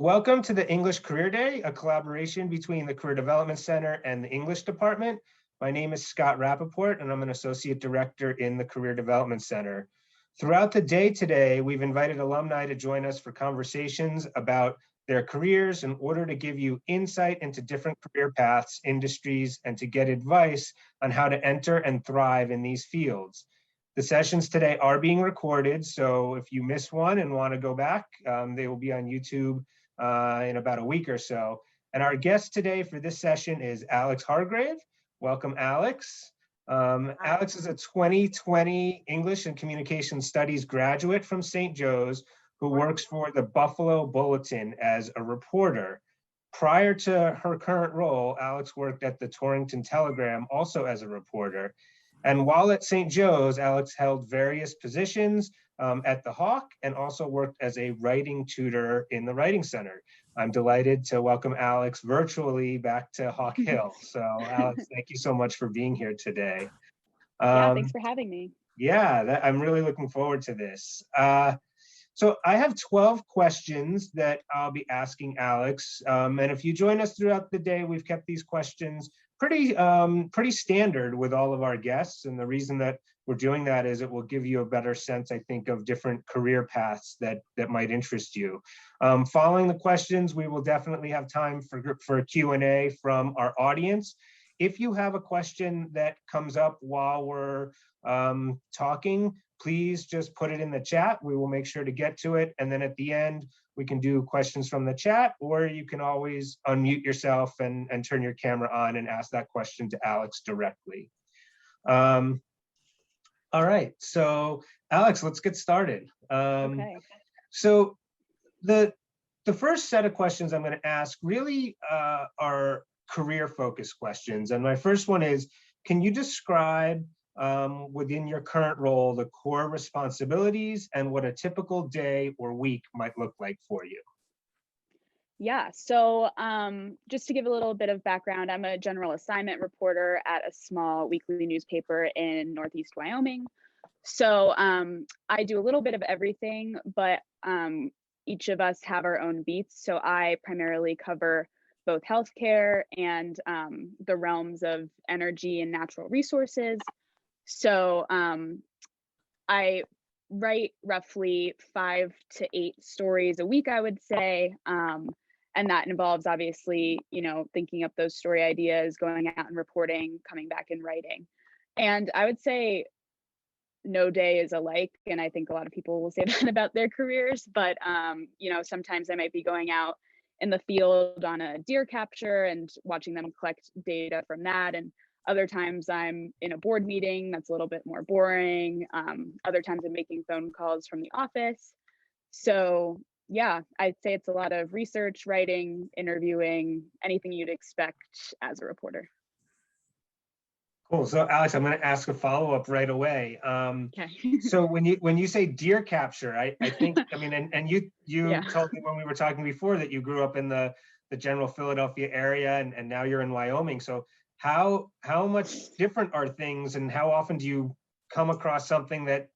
Welcome to the English Career Day, a collaboration between the Career Development Center and the English Department. My name is Scott Rappaport, and I'm an Associate Director in the Career Development Center. Throughout the day today, we've invited alumni to join us for conversations about their careers in order to give you insight into different career paths, industries, and to get advice on how to enter and thrive in these fields. The sessions today are being recorded, so if you miss one and want to go back, they will be on YouTube in about a week or so. And our guest today for this session is Alex Hargrave. Welcome, Alex. Alex is a 2020 English and Communication Studies graduate from St. Joe's who works for the Buffalo Bulletin as a reporter. Prior to her current role, Alex worked at the Torrington Telegram also as a reporter. And while at St. Joe's, Alex held various positions at the Hawk and also worked as a writing tutor in the Writing Center. I'm delighted to welcome Alex virtually back to Hawk Hill. So Alex, thank you so much for being here today. Yeah, thanks for having me. Yeah, I'm really looking forward to this. So I have 12 questions that I'll be asking Alex. And if you join us throughout the day, we've kept these questions pretty standard with all of our guests. And the reason that we're doing that is it will give you a better sense, I think, of different career paths that might interest you. Following the questions, we will definitely have time for a Q&A from our audience. If you have a question that comes up while we're talking, please just put it in the chat. We will make sure to get to it. And then at the end, we can do questions from the chat, or you can always unmute yourself and turn your camera on and ask that question to Alex directly. All right, so Alex, let's get started. Okay. So the first set of questions I'm going to ask really are career-focused questions. And my first one is, can you describe within your current role the core responsibilities and what a typical day or week might look like for you? Yeah, so just to give a little bit of background, I'm a general assignment reporter at a small weekly newspaper in Northeast Wyoming. So I do a little bit of everything, but each of us have our own beats. So I primarily cover both healthcare and the realms of energy and natural resources. So I write roughly 5 to 8 stories a week, I would say. And that involves obviously, thinking up those story ideas, going out and reporting, coming back and writing. And I would say no day is alike. And I think a lot of people will say that about their careers, but sometimes I might be going out in the field on a deer capture and watching them collect data from that. And other times I'm in a board meeting that's a little bit more boring. Other times I'm making phone calls from the office. So yeah, I'd say it's a lot of research, writing, interviewing, anything you'd expect as a reporter. Cool. So Alex, I'm going to ask a follow-up right away. Okay. So when you say deer capture, I think, and you Yeah. told me when we were talking before that you grew up in the general Philadelphia area and now you're in Wyoming. So how much different are things, and how often do you come across something that,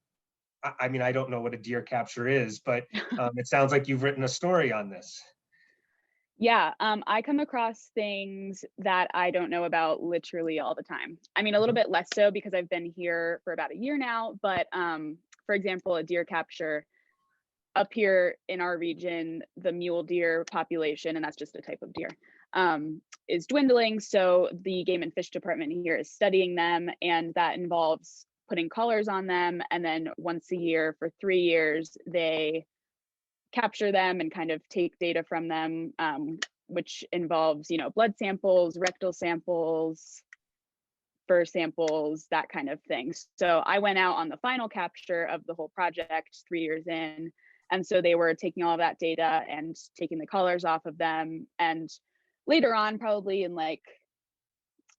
I don't know what a deer capture is, but it sounds like you've written a story on this. Yeah, I come across things that I don't know about literally all the time. A little bit less so because I've been here for about a year now, but for example, a deer capture up here in our region, the mule deer population, and that's just a type of deer, is dwindling. So the Game and Fish Department here is studying them, and that involves putting collars on them. And then once a year for 3 years, they capture them and kind of take data from them, which involves, blood samples, rectal samples, fur samples, that kind of thing. So I went out on the final capture of the whole project 3 years in. And so they were taking all of that data and taking the collars off of them. And later on, probably in like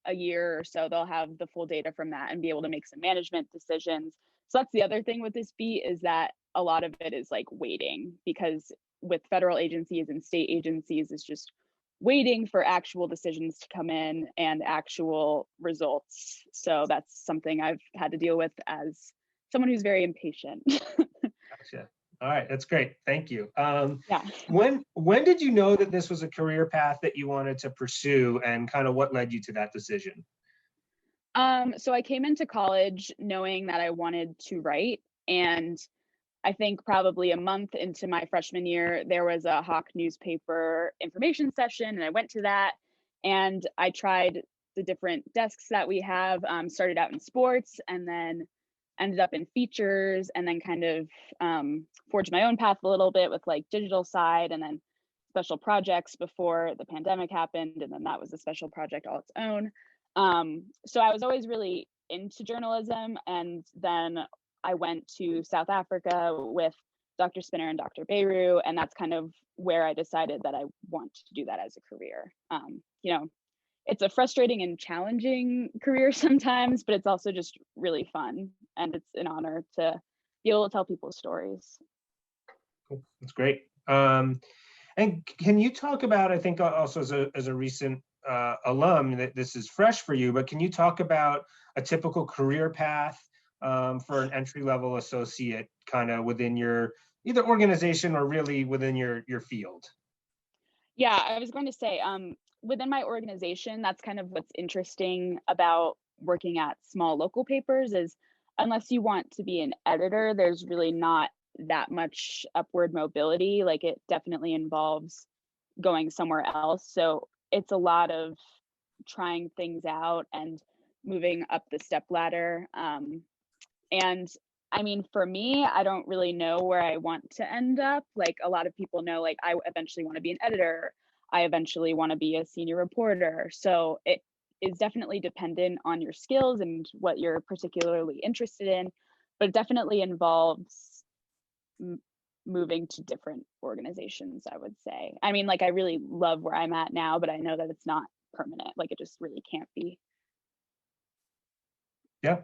a year or so, they'll have the full data from that and be able to make some management decisions. So that's the other thing with this beat, is that a lot of it is like waiting, because with federal agencies and state agencies, it's just waiting for actual decisions to come in and actual results. So that's something I've had to deal with as someone who's very impatient. Gotcha. All right, that's great. Thank you. Yeah. When did you know that this was a career path that you wanted to pursue, and kind of what led you to that decision? So I came into college knowing that I wanted to write, and I think probably a month into my freshman year, there was a Hawk newspaper information session, and I went to that, and I tried the different desks that we have. Started out in sports, and then ended up in features, and then kind of forged my own path a little bit with like digital side, and then special projects before the pandemic happened, and then that was a special project all its own. So I was always really into journalism, and then I went to South Africa with Dr. Spinner and Dr. Beirut, and that's kind of where I decided that I want to do that as a career. You know, it's a frustrating and challenging career sometimes, but it's also just really fun, and it's an honor to be able to tell people's stories. Cool. That's great. And can you talk about, I think also as a recent alum, that this is fresh for you, but can you talk about a typical career path for an entry-level associate kind of within your either organization or really within your field? Yeah, I was going to say, within my organization, that's kind of what's interesting about working at small local papers is unless you want to be an editor, there's really not that much upward mobility. Like it definitely involves going somewhere else. So it's a lot of trying things out and moving up the step ladder. And I mean, for me, I don't really know where I want to end up. Like a lot of people know, like I eventually want to be an editor. I eventually want to be a senior reporter. So it is definitely dependent on your skills and what you're particularly interested in, but it definitely involves moving to different organizations, I would say. I mean, like I really love where I'm at now, but I know that it's not permanent. Like it just really can't be. Yeah.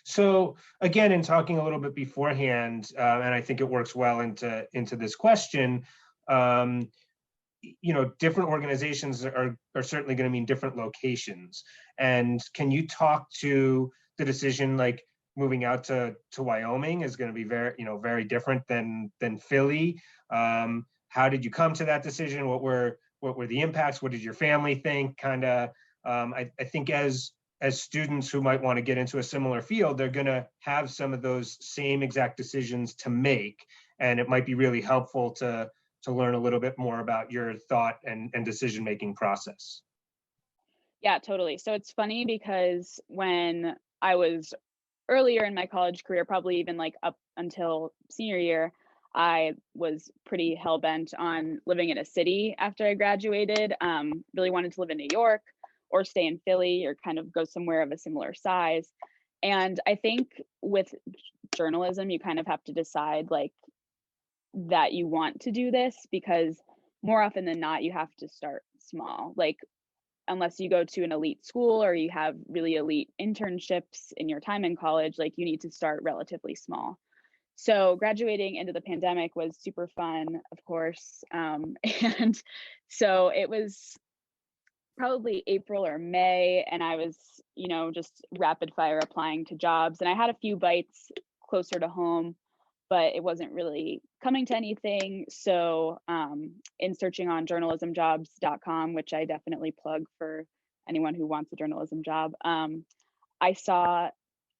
So again, in talking a little bit beforehand, and I think it works well into this question, different organizations are certainly going to mean different locations. And can you talk to the decision, like moving out to Wyoming is going to be very different than Philly? How did you come to that decision? What were the impacts? What did your family think? Kind of, I think as students who might want to get into a similar field, they're going to have some of those same exact decisions to make, and it might be really helpful to learn a little bit more about your thought and decision-making process. Yeah, totally. So it's funny because when I was earlier in my college career, probably even like up until senior year, I was pretty hell bent on living in a city after I graduated. Really wanted to live in New York or stay in Philly or kind of go somewhere of a similar size. And I think with journalism, you kind of have to decide like that you want to do this because more often than not, you have to start small. Like unless you go to an elite school or you have really elite internships in your time in college, like you need to start relatively small. So graduating into the pandemic was super fun, of course. And so it was probably April or May, and I was, just rapid fire applying to jobs. And I had a few bites closer to home, but it wasn't really coming to anything. So in searching on journalismjobs.com, which I definitely plug for anyone who wants a journalism job, I saw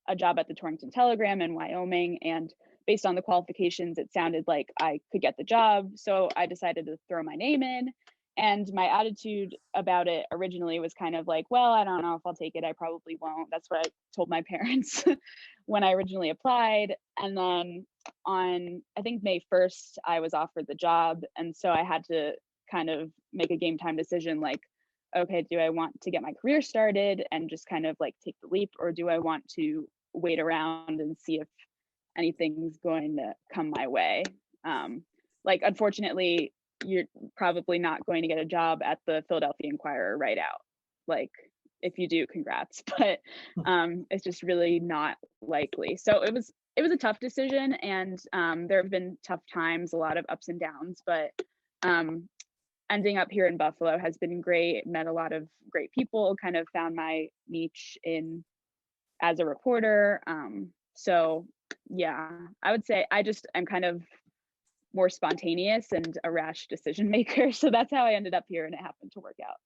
a job at the Torrington Telegram in Wyoming. And based on the qualifications, it sounded like I could get the job. So I decided to throw my name in. And my attitude about it originally was kind of like, well, I don't know if I'll take it. I probably won't. That's what I told my parents when I originally applied. And then on, I think May 1st, I was offered the job. And so I had to kind of make a game time decision like, okay, do I want to get my career started and just kind of like take the leap, or do I want to wait around and see if anything's going to come my way? Like, unfortunately, you're probably not going to get a job at the Philadelphia Inquirer right out. Like, if you do, congrats, but it's just really not likely. So it was a tough decision, and there have been tough times, a lot of ups and downs, but ending up here in Buffalo has been great. Met a lot of great people, kind of found my niche in as a reporter. So Yeah, I would say I'm kind of more spontaneous and a rash decision maker. So that's how I ended up here and it happened to work out.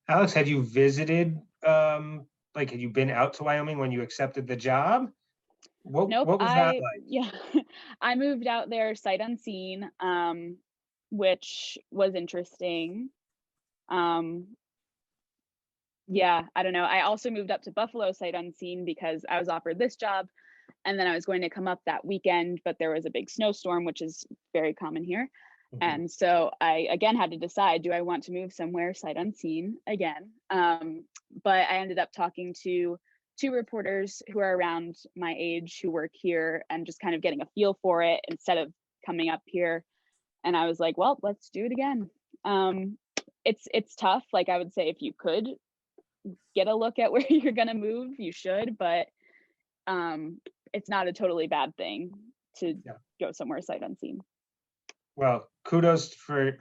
Alex, had you visited, like, had you been out to Wyoming when you accepted the job? Nope, What was that like? yeah, I moved out there sight unseen, which was interesting. Um, yeah, I don't know. I also moved up to Buffalo sight unseen because I was offered this job and then I was going to come up that weekend, but there was a big snowstorm, which is very common here. Mhm. And so I again had to decide, do I want to move somewhere sight unseen again? But I ended up talking to two reporters who are around my age who work here and just kind of getting a feel for it instead of coming up here. And I was like, well, let's do it again. It's tough. Like I would say if you could get a look at where you're gonna move, you should, but um, it's not a totally bad thing to Yeah. go somewhere sight unseen. Well, kudos to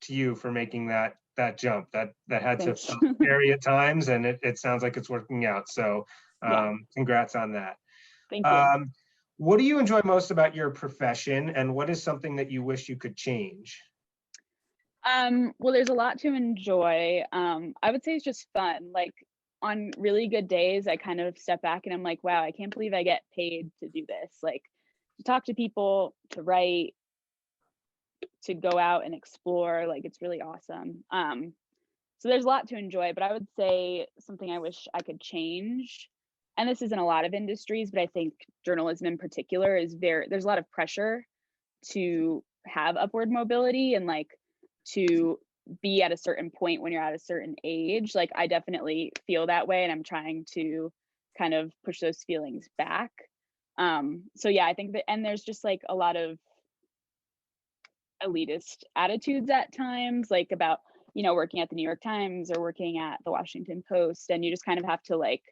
you for making that jump. That had to have Thanks. felt scary at times, and it sounds like it's working out. So, Yeah, congrats on that. thank you. Um, what do you enjoy most about your profession, and what is something that you wish you could change? Well, there's a lot to enjoy. I would say it's just fun. Like on really good days, I kind of step back and I'm like, wow, I can't believe I get paid to do this. Like to talk to people, to write, to go out and explore. Like it's really awesome. So there's a lot to enjoy, but I would say something I wish I could change. And this isn't a lot of industries, but I think journalism in particular is there's a lot of pressure to have upward mobility and like to be at a certain point when you're at a certain age. Like I definitely feel that way and I'm trying to kind of push those feelings back. So yeah, I think that, and there's just like a lot of elitist attitudes at times, like about, working at the New York Times or working at the Washington Post. And you just kind of have to like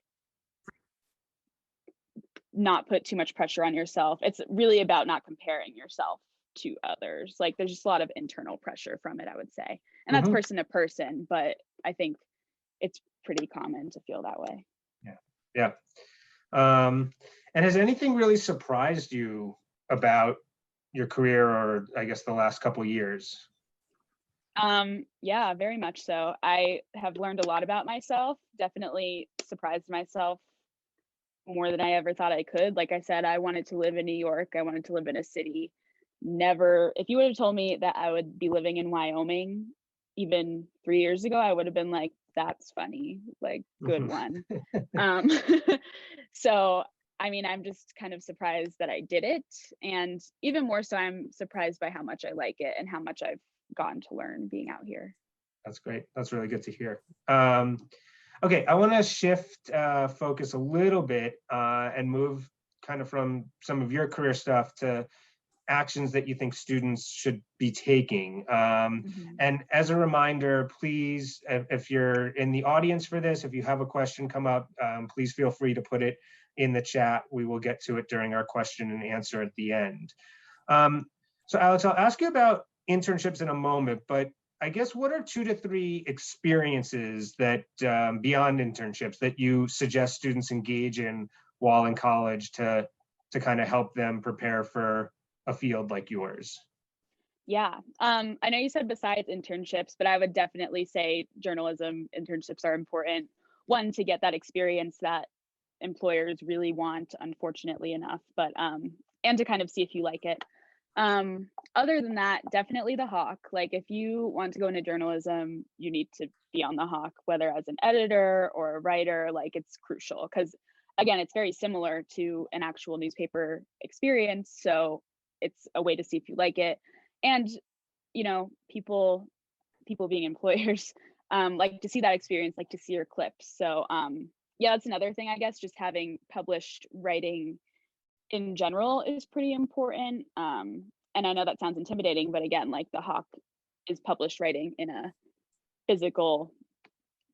not put too much pressure on yourself. It's really about not comparing yourself to others. Like there's just a lot of internal pressure from it, I would say. And that's Mhm. person to person, but I think it's pretty common to feel that way. Yeah, yeah. And has anything really surprised you about your career, or I guess the last couple years? Yeah, very much so. I have learned a lot about myself, definitely surprised myself more than I ever thought I could. Like I said, I wanted to live in New York. I wanted to live in a city. Never, if you would have told me that I would be living in Wyoming even 3 years ago, I would have been like, that's funny, like, good Mhm. one. Um, so, I mean, I'm just kind of surprised that I did it. And even more so, I'm surprised by how much I like it and how much I've gotten to learn being out here. That's great. That's really good to hear. Okay, I want to shift focus a little bit and move kind of from some of your career stuff to actions that you think students should be taking. Mhm. And as a reminder, please, if you're in the audience for this, if you have a question come up, please feel free to put it in the chat. We will get to it during our question and answer at the end. Um, so Alex, I'll ask you about internships in a moment, but I guess what are 2 to 3 experiences that beyond internships that you suggest students engage in while in college to kind of help them prepare for a field like yours? Yeah. I know you said besides internships, but I would definitely say journalism internships are important. One, to get that experience that employers really want, unfortunately enough, but and to kind of see if you like it. Other than that, definitely the hawk. Like if you want to go into journalism, you need to be on the hawk, whether as an editor or a writer, like it's crucial because again, it's very similar to an actual newspaper experience. So it's a way to see if you like it. And, people being employers, like to see that experience, like to see your clips. So yeah, that's another thing, I guess, just having published writing in general is pretty important. And I know that sounds intimidating, but again, like the Hawk is published writing in a physical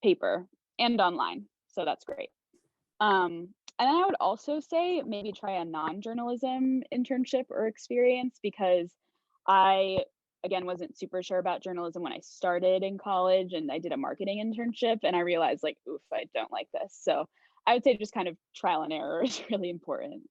paper and online. So that's great. And then I would also say maybe try a non-journalism internship or experience because I, again, wasn't super sure about journalism when I started in college and I did a marketing internship and I realized like, oof, I don't like this. So I would say just kind of trial and error is really important.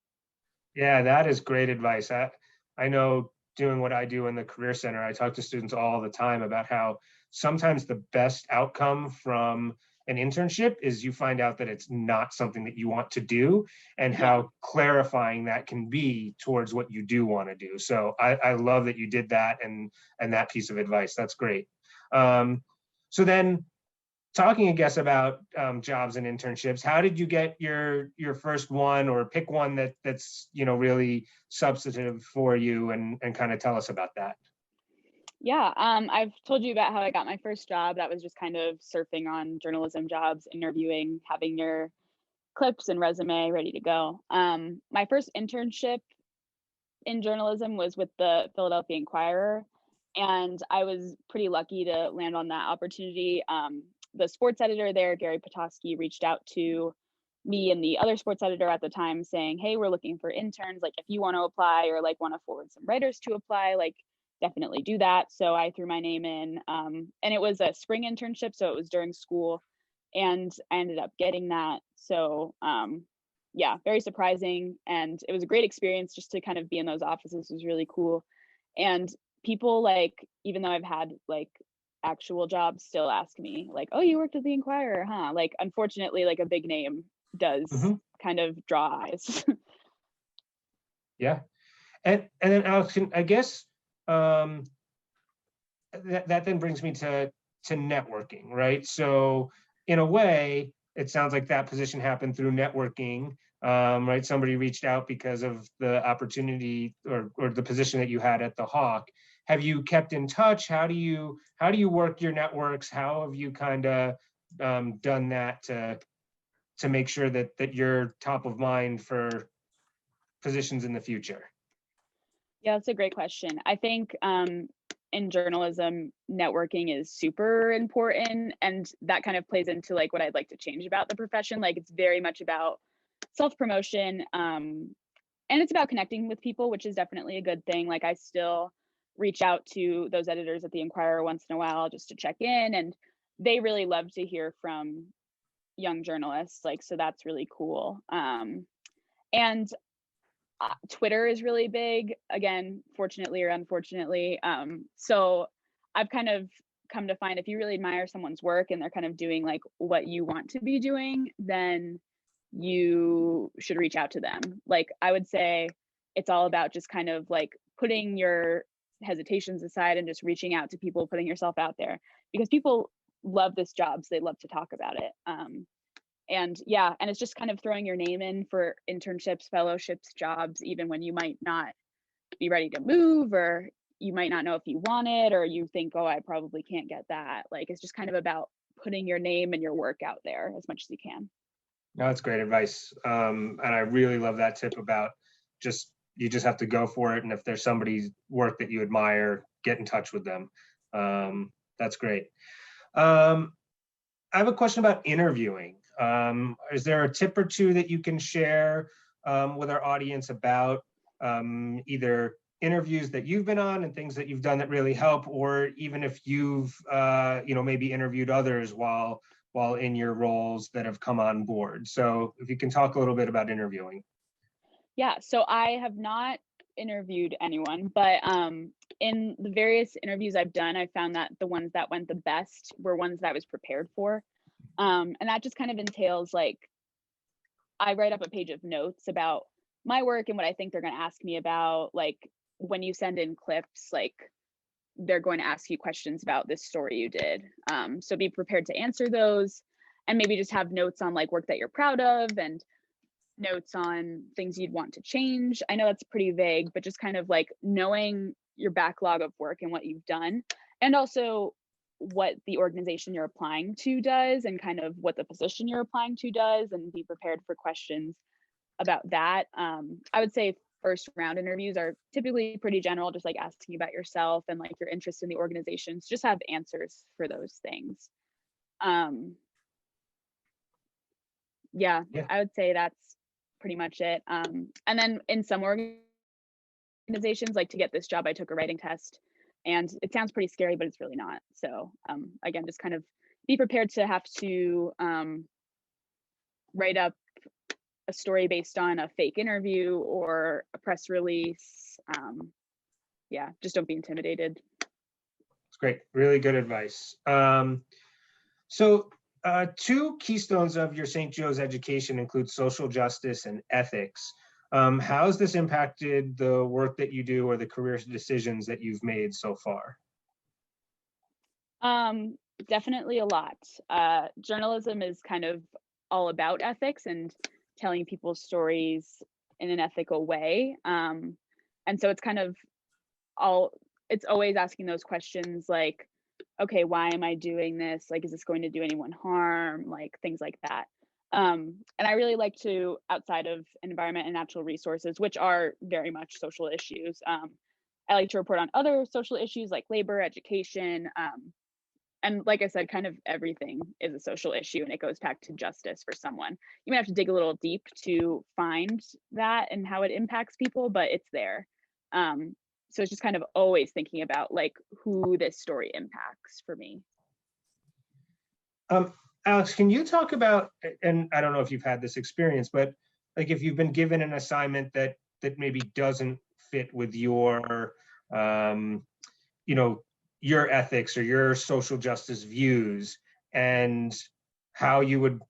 Yeah, that is great advice. I know doing what I do in the Career Center, I talk to students all the time about how sometimes the best outcome from an internship is you find out that it's not something that you want to do, and Yeah. how clarifying that can be towards what you do want to do. So I love that you did that, and that piece of advice. That's great. So then, talking, I guess, about jobs and internships, how did you get your first one, or pick one that's really substantive for you, and kind of tell us about that? Yeah, I've told you about how I got my first job. That was just kind of surfing on journalism jobs, interviewing, having your clips and resume ready to go. My first internship in journalism was with the Philadelphia Inquirer, and I was pretty lucky to land on that opportunity. The sports editor there, Gary Potosky, reached out to me and the other sports editor at the time saying, "Hey, we're looking for interns. Like, if you want to apply or like want to forward some writers to apply, like definitely do that." So I threw my name in, and it was a spring internship, so it was during school, and I ended up getting that. So yeah, very surprising. And it was a great experience just to kind of be in those offices. It was really cool. And people, like, even though I've had like actual jobs, still ask me like, "Oh, you worked at the Inquirer, huh?" Like, unfortunately, like a big name does Hmm. kind of draw eyes. Yeah, and then Alex, I guess um, that then brings me to networking, right? So in a way, it sounds like that position happened through networking, right? Somebody reached out because of the opportunity, or the position that you had at the Hawk. Have you kept in touch? How do you work your networks? How have you kind of done that to make sure that you're top of mind for positions in the future? Yeah, that's a great question. I think in journalism, networking is super important, and that kind of plays into like what I'd like to change about the profession. Like, it's very much about self promotion, and it's about connecting with people, which is definitely a good thing. Like, I still reach out to those editors at the Inquirer once in a while just to check in, and they really love to hear from young journalists. Like, so that's really cool. And Twitter is really big, again, fortunately or unfortunately. So I've kind of come to find, if you really admire someone's work and they're kind of doing like what you want to be doing, then you should reach out to them. Like, I would say it's all about just kind of like putting your hesitations aside and just reaching out to people, putting yourself out there, because people love this job, so they love to talk about it. And yeah, and it's just kind of throwing your name in for internships, fellowships, jobs, even when you might not be ready to move, or you might not know if you want it, or you think, "Oh, I probably can't get that." Like, it's just kind of about putting your name and your work out there as much as you can. No, that's great advice. And I really love that tip about you just have to go for it. And if there's somebody's work that you admire, get in touch with them. That's great. Um, I have a question about interviewing. Is there a tip or two that you can share with our audience about either interviews that you've been on and things that you've done that really help, or even if you've maybe interviewed others while in your roles that have come on board? So if you can talk a little bit about interviewing. Yeah, so I have not interviewed anyone, but in the various interviews I've done, I found that the ones that went the best were ones that I was prepared for. And that just kind of entails like I write up a page of notes about my work and what I think they're going to ask me about. Like, when you send in clips, like they're going to ask you questions about this story you did. So be prepared to answer those, and maybe just have notes on like work that you're proud of, and notes on things you'd want to change. I know that's pretty vague, but just kind of like knowing your backlog of work and what you've done, and also what the organization you're applying to does, and kind of what the position you're applying to does, and be prepared for questions about that. I would say first round interviews are typically pretty general, just like asking about yourself and like your interest in the organizations. Just have answers for those things. Um, yeah, Yeah. I would say that's pretty much it. And then in some organizations, like to get this job, I took a writing test, and it sounds pretty scary, but it's really not. So again, just kind of be prepared to have to write up a story based on a fake interview or a press release. Yeah, just don't be intimidated. It's great. Really good advice. So two keystones of your St. Joe's education include social justice and ethics. How has this impacted the work that you do or the career decisions that you've made so far? Definitely a lot. Journalism is kind of all about ethics and telling people's stories in an ethical way. And so it's kind of it's always asking those questions like, okay, why am I doing this? Like, is this going to do anyone harm? Like things like that. And I really like to, outside of environment and natural resources, which are very much social issues, I like to report on other social issues like labor, education, and like I said, kind of everything is a social issue and it goes back to justice for someone. You might have to dig a little deep to find that and how it impacts people, but it's there. So it's just kind of always thinking about like who this story impacts for me. Alex, can you talk about, and I don't know if you've had this experience, but like if you've been given an assignment that maybe doesn't fit with your, your ethics or your social justice views, and how you would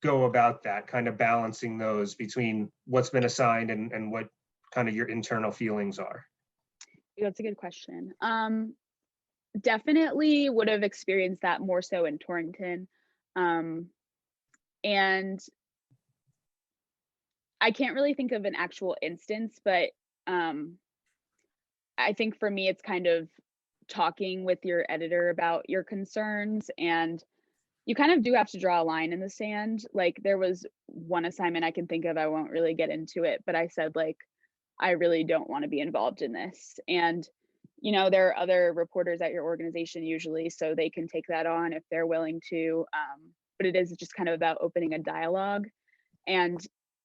go about that, kind of balancing those between what's been assigned and what kind of your internal feelings are? That's a good question. Definitely would have experienced that more so in Torrington. And I can't really think of an actual instance, but I think for me, it's kind of talking with your editor about your concerns, and you kind of do have to draw a line in the sand. Like there was one assignment I can think of, I won't really get into it, but I said like, I really don't want to be involved in this. And, you know, there are other reporters at your organization usually, so they can take that on if they're willing to. But it is just kind of about opening a dialogue and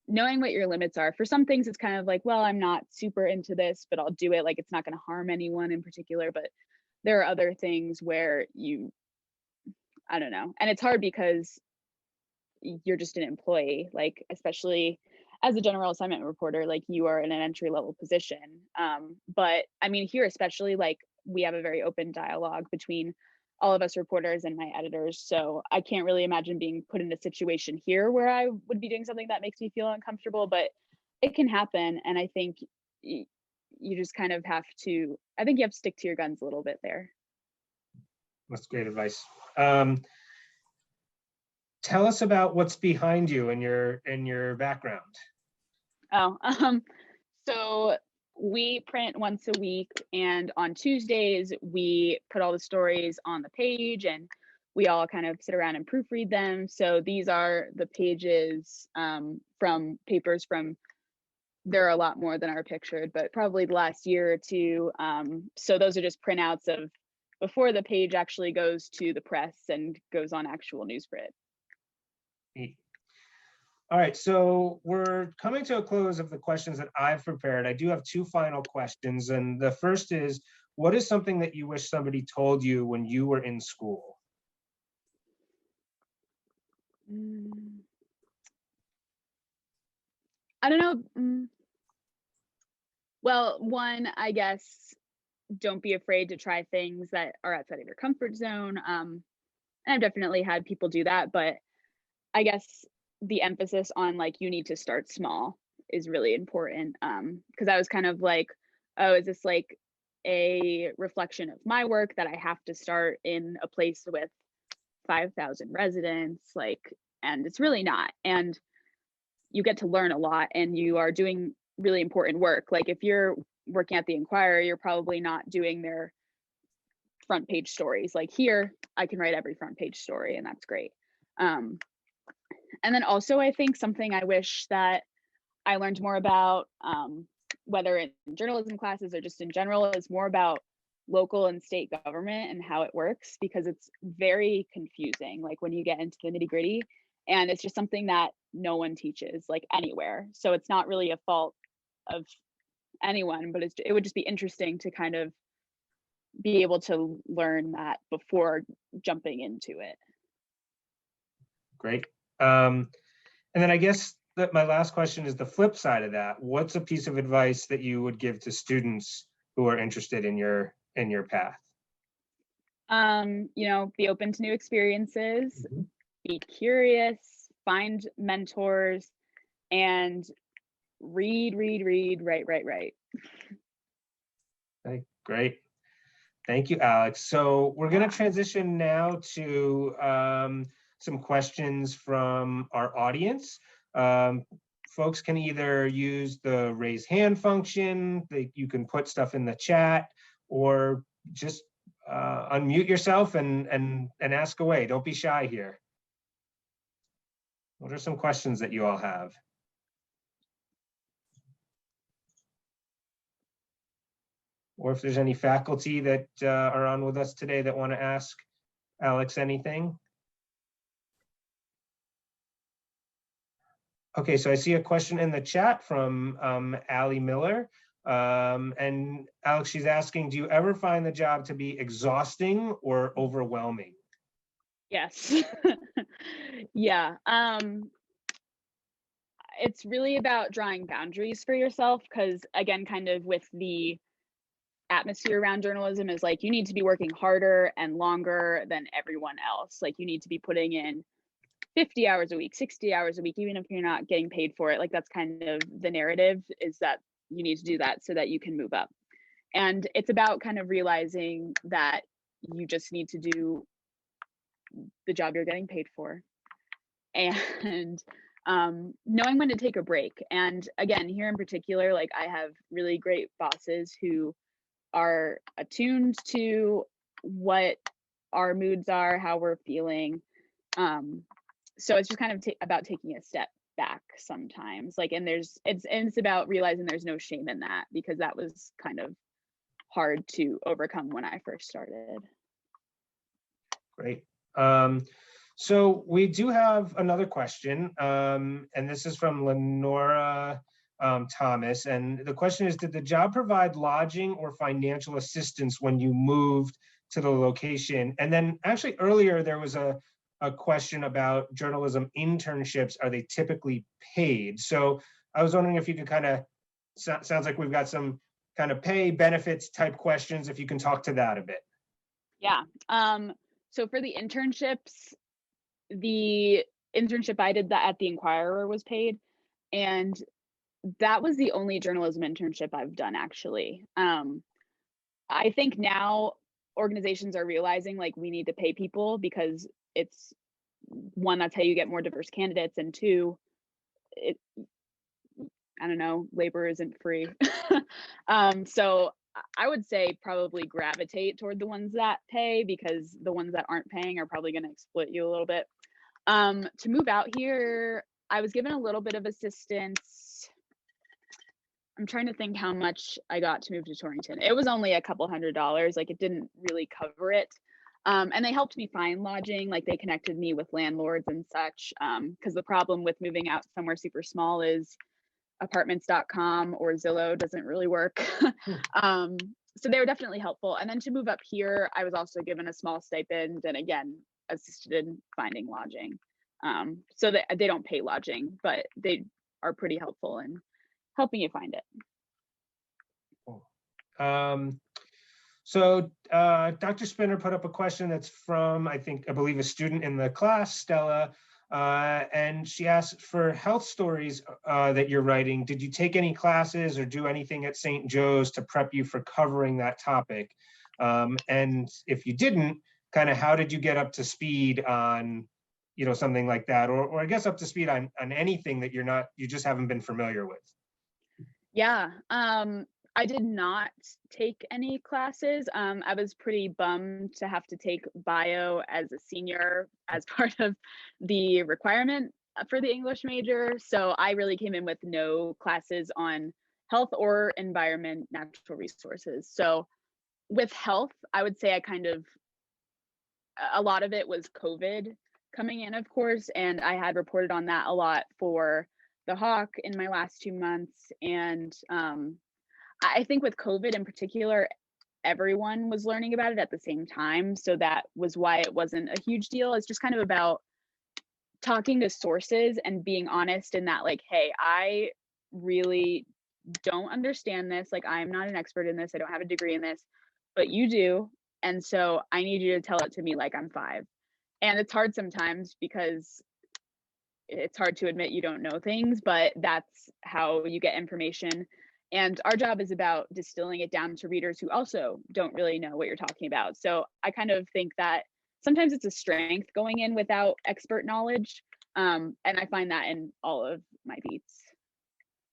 knowing what your limits are. For some things, it's kind of like, well, I'm not super into this, but I'll do it. Like it's not going to harm anyone in particular. But there are other things where I don't know. And it's hard because you're just an employee, like, especially as a general assignment reporter, like you are in an entry level position. But I mean, here, especially, like we have a very open dialogue between all of us reporters and my editors. So I can't really imagine being put in a situation here where I would be doing something that makes me feel uncomfortable, but it can happen. And I think you just kind of have to, I think you have to stick to your guns a little bit there. That's great advice. Tell us about what's behind you and your background. Oh, so we print once a week, and on Tuesdays we put all the stories on the page and we all kind of sit around and proofread them. So these are the pages from papers from, there are a lot more than are pictured, but probably the last year or two. So those are just printouts of before the page actually goes to the press and goes on actual newsprint. All right, so we're coming to a close of the questions that I've prepared. I do have two final questions, and the first is, what is something that you wish somebody told you when you were in school? I don't know. Well, one, I guess, don't be afraid to try things that are outside of your comfort zone. And I've definitely had people do that, but I guess the emphasis on like, you need to start small is really important. Because I was kind of like, oh, is this like a reflection of my work that I have to start in a place with 5,000 residents? Like, and it's really not. And you get to learn a lot and you are doing really important work. Like if you're working at the Inquirer, you're probably not doing their front page stories. Like here, I can write every front page story, and that's great. And then also, I think something I wish that I learned more about, whether in journalism classes or just in general, is more about local and state government and how it works, because it's very confusing, like when you get into the nitty gritty, and it's just something that no one teaches like anywhere. So it's not really a fault of anyone, but it would just be interesting to kind of be able to learn that before jumping into it. Great. And then I guess my last question is the flip side of that. What's a piece of advice that you would give to students who are interested in your path? Be open to new experiences, Mhm. be curious, find mentors, and read, write. Okay, great. Thank you, Alex. So we're going Yeah. to transition now to some questions from our audience. Folks can either use the raise hand function, you can put stuff in the chat, or just unmute yourself and ask away. Don't be shy here. What are some questions that you all have? Or if there's any faculty that are on with us today that want to ask Alex anything. Okay, so I see a question in the chat from Allie Miller. And Alex, she's asking, do you ever find the job to be exhausting or overwhelming? Yes. Yeah. It's really about drawing boundaries for yourself because, again, kind of with the atmosphere around journalism is like you need to be working harder and longer than everyone else. Like you need to be putting in 50 hours a week, 60 hours a week, even if you're not getting paid for it. Like that's kind of the narrative, is that you need to do that so that you can move up. And it's about kind of realizing that you just need to do the job you're getting paid for, and knowing when to take a break. And again, here in particular, like I have really great bosses who are attuned to what our moods are, how we're feeling. So it's just kind of about taking a step back sometimes. Like, and it's about realizing there's no shame in that, because that was kind of hard to overcome when I first started. Great. So we do have another question, and this is from Lenora Thomas. And the question is, did the job provide lodging or financial assistance when you moved to the location? And then actually earlier, there was a question about journalism internships. Are they typically paid? So I was wondering if you could kind of, sounds like we've got some kind of pay benefits type questions, if you can talk to that a bit. Yeah. So for the internships, the internship I did that at the Inquirer was paid, and that was the only journalism internship I've done, actually. I think now organizations are realizing like we need to pay people, because it's, one, that's how you get more diverse candidates, and two, I don't know, labor isn't free. So I would say probably gravitate toward the ones that pay, because the ones that aren't paying are probably going to exploit you a little bit. To move out here, I was given a little bit of assistance. I'm trying to think how much I got to move to Torrington. It was only a couple $100s. Like it didn't really cover it. And they helped me find lodging. Like they connected me with landlords and such. Because the problem with moving out somewhere super small is apartments.com or Zillow doesn't really work. So they were definitely helpful. And then to move up here, I was also given a small stipend, and again, assisted in finding lodging. So they don't pay lodging, but they are pretty helpful in helping you find it. Cool. So Dr. Spinner put up a question that's from, I believe, a student in the class, Stella, and she asked, for health stories that you're writing, did you take any classes or do anything at St. Joe's to prep you for covering that topic? And if you didn't, kind of how did you get up to speed on, something like that, or I guess up to speed on anything that you just haven't been familiar with? Yeah. I did not take any classes. I was pretty bummed to have to take bio as a senior as part of the requirement for the English major. So I really came in with no classes on health or environment, natural resources. So with health, I would say a lot of it was COVID coming in, of course, and I had reported on that a lot for the Hawk in my last 2 months. And I think with COVID in particular, everyone was learning about it at the same time. So that was why it wasn't a huge deal. It's just kind of about talking to sources and being honest in that, like, hey, I really don't understand this. Like, I'm not an expert in this. I don't have a degree in this, but you do. And so I need you to tell it to me like I'm 5. And it's hard sometimes because it's hard to admit you don't know things, but that's how you get information. And our job is about distilling it down to readers who also don't really know what you're talking about. So I kind of think that sometimes it's a strength going in without expert knowledge. And I find that in all of my beats.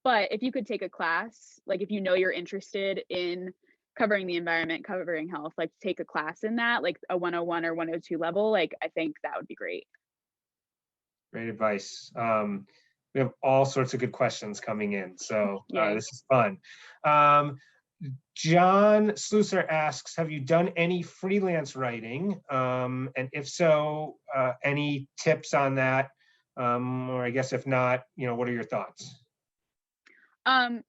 But if you could take a class, like if you know you're interested in covering the environment, covering health, like take a class in that, like a 101 or 102 level, like I think that would be great. Great advice. We have all sorts of good questions coming in, so Yay. this is fun. John Slusser asks, have you done any freelance writing? And if so, any tips on that? Or I guess if not, what are your thoughts?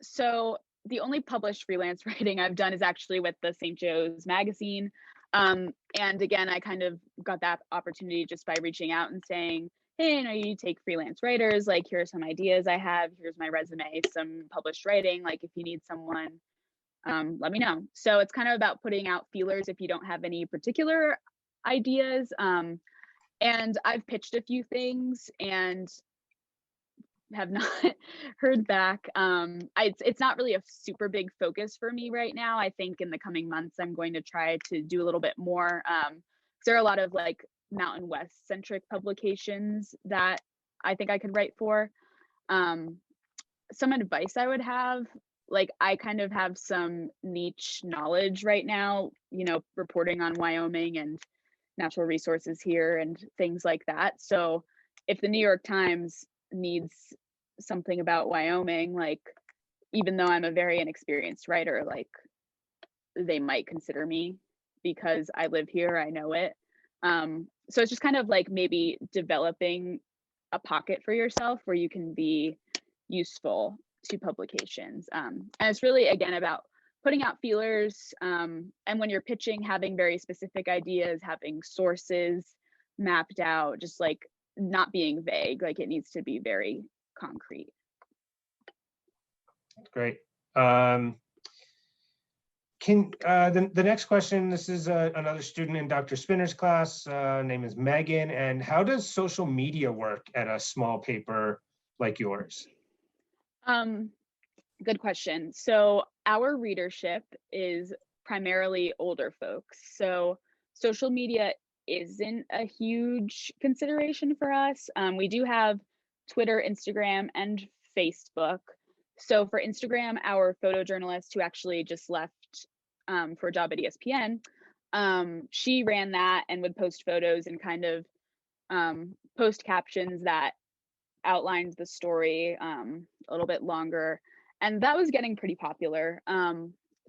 So the only published freelance writing I've done is actually with the St. Joe's magazine. And again, I kind of got that opportunity just by reaching out and saying, hey, I know you take freelance writers, like here are some ideas I have, here's my resume, some published writing, like if you need someone, let me know. So it's kind of about putting out feelers if you don't have any particular ideas. And I've pitched a few things and have not heard back. It's not really a super big focus for me right now. I think in the coming months, I'm going to try to do a little bit more. There are a lot of like Mountain West centric publications that I think I could write for. Some advice I would have, like I kind of have some niche knowledge right now, reporting on Wyoming and natural resources here and things like that. So if the New York Times needs something about Wyoming, like even though I'm a very inexperienced writer, like they might consider me because I live here, I know it. So it's just kind of like maybe developing a pocket for yourself where you can be useful to publications. And it's really, again, about putting out feelers. And when you're pitching, having very specific ideas, having sources mapped out, just like not being vague, like it needs to be very concrete. Great. The next question, this is another student in Dr. Spinner's class, name is Megan, and how does social media work at a small paper like yours? Good question. So our readership is primarily older folks. So social media isn't a huge consideration for us. We do have Twitter, Instagram, and Facebook. So for Instagram, our photojournalist who actually just left for a job at ESPN, she ran that and would post photos and kind of post captions that outlined the story a little bit longer. And that was getting pretty popular.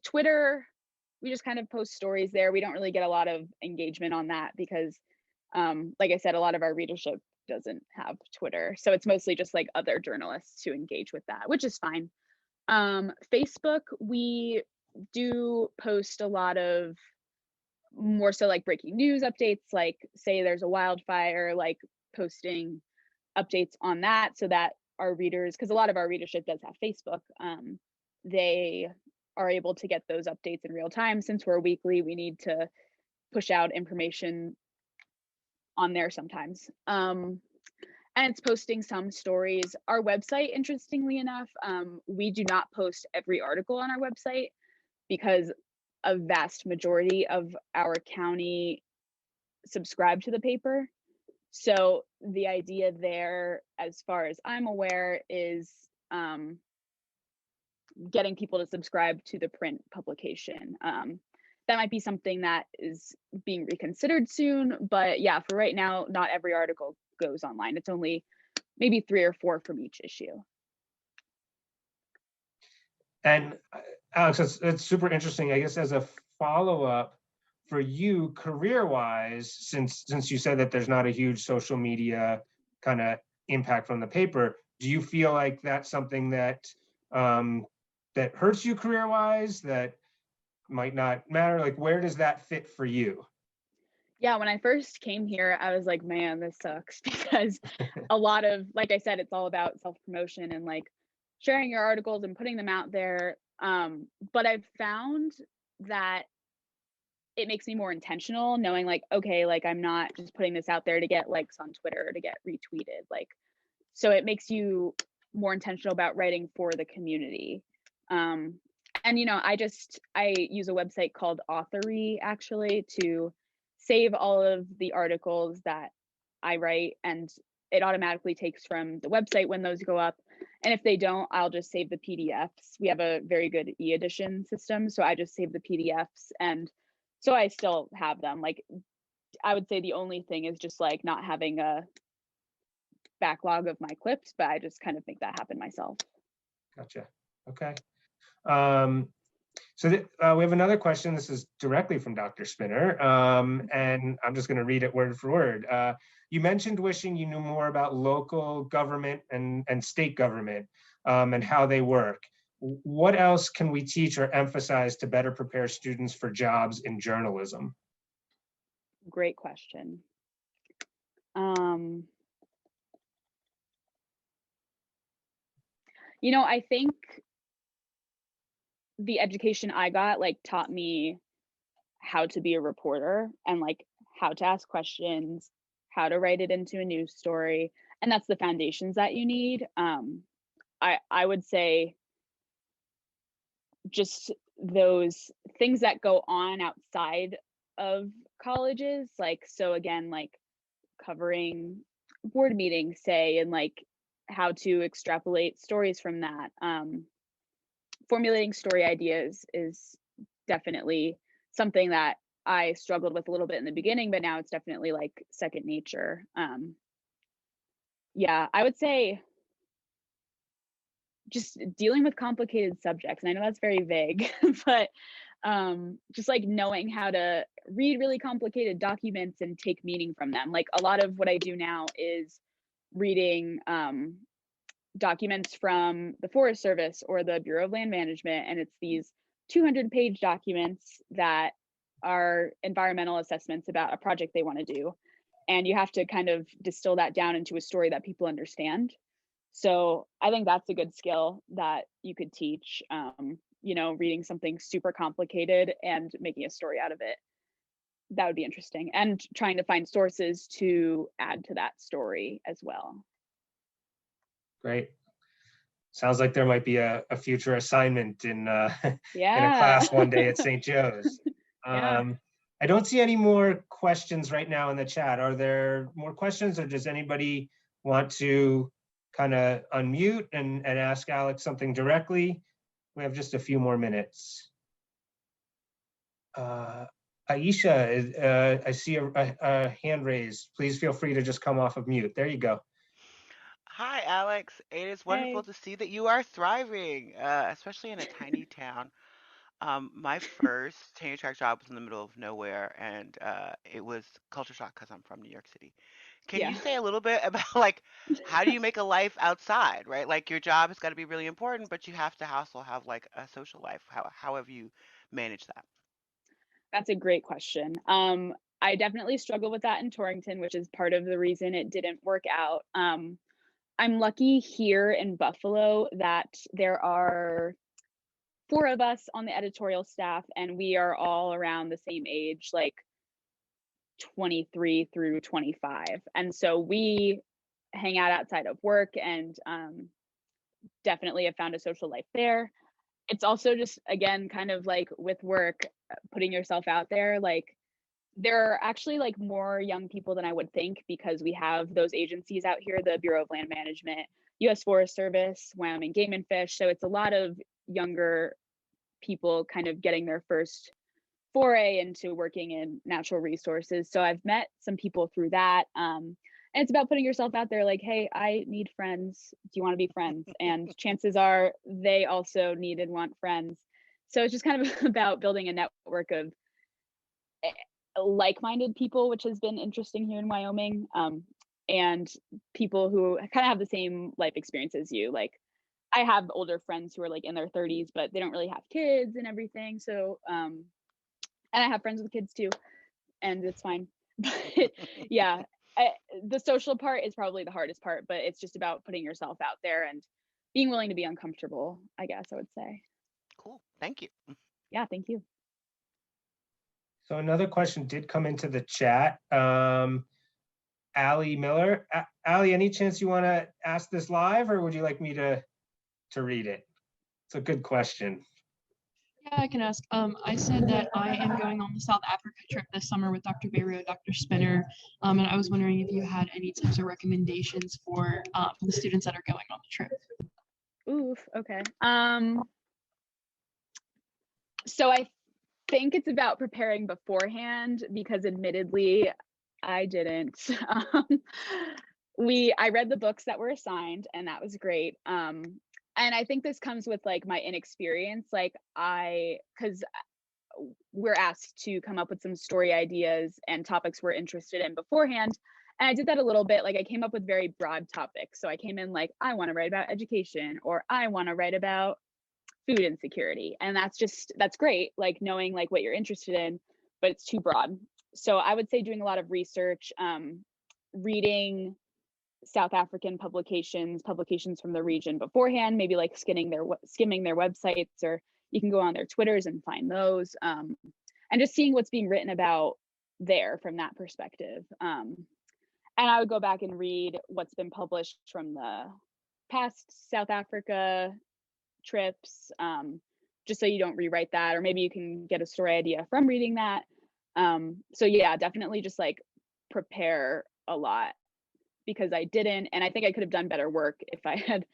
Twitter, we just kind of post stories there. We don't really get a lot of engagement on that because, like I said, a lot of our readership doesn't have Twitter. So it's mostly just like other journalists who engage with that, which is fine. Facebook, we do post a lot of more so like breaking news updates, like say there's a wildfire, like posting updates on that so that our readers, because a lot of our readership does have Facebook, they are able to get those updates in real time. Since we're weekly, we need to push out information on there sometimes. And it's posting some stories. Our website, interestingly enough, we do not post every article on our website because a vast majority of our county subscribe to the paper. So the idea there, as far as I'm aware, is getting people to subscribe to the print publication. That might be something that is being reconsidered soon, but yeah, for right now, not every article goes online. It's only maybe 3 or 4 from each issue. And Alex, it's super interesting. I guess as a follow-up for you, career-wise, since you said that there's not a huge social media kind of impact from the paper, do you feel like that's something that that hurts you career-wise, that might not matter? Like, where does that fit for you? Yeah, when I first came here, I was like, man, this sucks because a lot of, like I said, it's all about self-promotion and like sharing your articles and putting them out there. But I've found that it makes me more intentional, knowing like, okay, like I'm not just putting this out there to get likes on Twitter or to get retweeted. Like, so it makes you more intentional about writing for the community. Um, and I use a website called Authory actually to save all of the articles that I write, and it automatically takes from the website when those go up. And if they don't, I'll just save the PDFs. We have a very good e-edition system, so I just save the PDFs, and so I still have them. Like, I would say the only thing is just like not having a backlog of my clips, but I just kind of make that happen myself. Gotcha. Okay. So we have another question. This is directly from Dr. Spinner, and I'm just going to read it word for word. You mentioned wishing you knew more about local government and state government and how they work. What else can we teach or emphasize to better prepare students for jobs in journalism? Great question. I think the education I got like taught me how to be a reporter and like how to ask questions, how to write it into a news story, and that's the foundations that you need. I would say just those things that go on outside of colleges, like, so again, like covering board meetings, say, and like how to extrapolate stories from that. Formulating story ideas is definitely something that I struggled with a little bit in the beginning, but now it's definitely like second nature. Yeah, I would say just dealing with complicated subjects. And I know that's very vague, but just like knowing how to read really complicated documents and take meaning from them. Like a lot of what I do now is reading documents from the Forest Service or the Bureau of Land Management, and it's these 200-page documents that are environmental assessments about a project they want to do, and you have to kind of distill that down into a story that people understand. So I think that's a good skill that you could teach. Reading something super complicated and making a story out of it, that would be interesting, and trying to find sources to add to that story as well. Great. Sounds like there might be a future assignment in in a Yeah. class one day at St. Joe's. Yeah. I don't see any more questions right now in the chat. Are there more questions, or does anybody want to kind of unmute and ask Alex something directly? We have just a few more minutes. Aisha, I see a hand raised. Please feel free to just come off of mute. There you go. Hi, Alex. It is wonderful Hey. to see that you are thriving, especially in a tiny town. My first tenure track job was in the middle of nowhere, and it was culture shock because I'm from New York City. Can you Yeah. say a little bit about like how do you make a life outside, right? Like your job has got to be really important, but you have to also have like a social life. How have you managed that? That's a great question. I definitely struggle with that in Torrington, which is part of the reason it didn't work out. I'm lucky here in Buffalo that there are four of us on the editorial staff, and we are all around the same age, like 23 through 25. And so we hang out outside of work, and definitely have found a social life there. It's also just, again, kind of like with work, putting yourself out there. Like, there are actually like more young people than I would think, because we have those agencies out here, the Bureau of Land Management, US Forest Service, Wyoming Game and Fish. So it's a lot of younger people kind of getting their first foray into working in natural resources. So I've met some people through that. And it's about putting yourself out there, like, hey, I need friends. Do you want to be friends? And chances are they also need and want friends. So it's just kind of about building a network of like-minded people, which has been interesting here in Wyoming, and people who kind of have the same life experience as you. Like, I have older friends who are like in their 30s, but they don't really have kids and everything. So, and I have friends with kids too, and it's fine. But yeah, the social part is probably the hardest part, but it's just about putting yourself out there and being willing to be uncomfortable, I guess I would say. Cool. Thank you. Yeah, thank you. So another question did come into the chat. Allie Miller. Allie, any chance you want to ask this live, or would you like me to read it? It's a good question. Yeah, I can ask. I said that I am going on the South Africa trip this summer with Dr. Beiro, Dr. Spinner, and I was wondering if you had any tips or recommendations for the students that are going on the trip. Oof, okay. So I think it's about preparing beforehand, because admittedly, I didn't. I read the books that were assigned, and that was great. And I think this comes with like my inexperience. Like because we're asked to come up with some story ideas and topics we're interested in beforehand. And I did that a little bit. Like I came up with very broad topics. So I came in like, I want to write about education, or I want to write about food insecurity. And that's great. Like knowing like what you're interested in, but it's too broad. So I would say doing a lot of research, reading South African publications from the region beforehand, maybe like skimming their websites, or you can go on their Twitters and find those, and just seeing what's being written about there from that perspective. And I would go back and read what's been published from the past South Africa trips, just so you don't rewrite that, or maybe you can get a story idea from reading that. So yeah, definitely just like prepare a lot, because I didn't, and I think I could have done better work if I had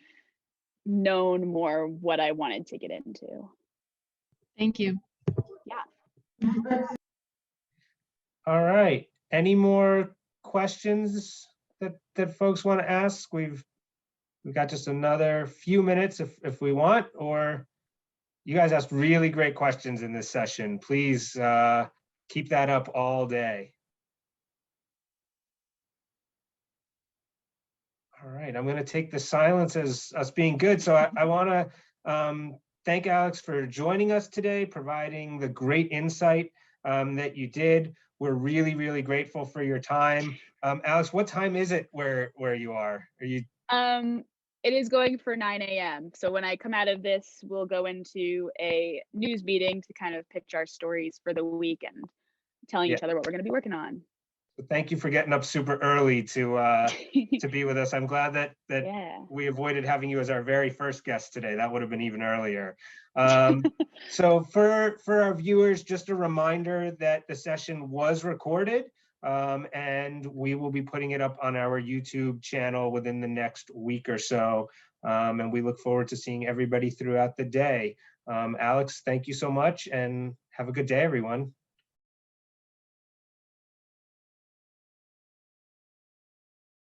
known more what I wanted to get into. Thank you. Yeah. All right. Any more questions that folks want to ask? We've got just another few minutes if we want, or you guys asked really great questions in this session. Please keep that up all day. All right, I'm going to take the silence as us being good. So I want to thank Alex for joining us today, providing the great insight that you did. We're really, really grateful for your time. Alex, what time is it where you are? Are you? It is going for 9 a.m. So when I come out of this, we'll go into a news meeting to kind of pitch our stories for the week and telling each other what we're going to be working on. So thank you for getting up super early to be with us. I'm glad that we avoided having you as our very first guest today. That would have been even earlier. So for our viewers, just a reminder that the session was recorded, and we will be putting it up on our YouTube channel within the next week or so. And we look forward to seeing everybody throughout the day. Alex, thank you so much, and have a good day, everyone.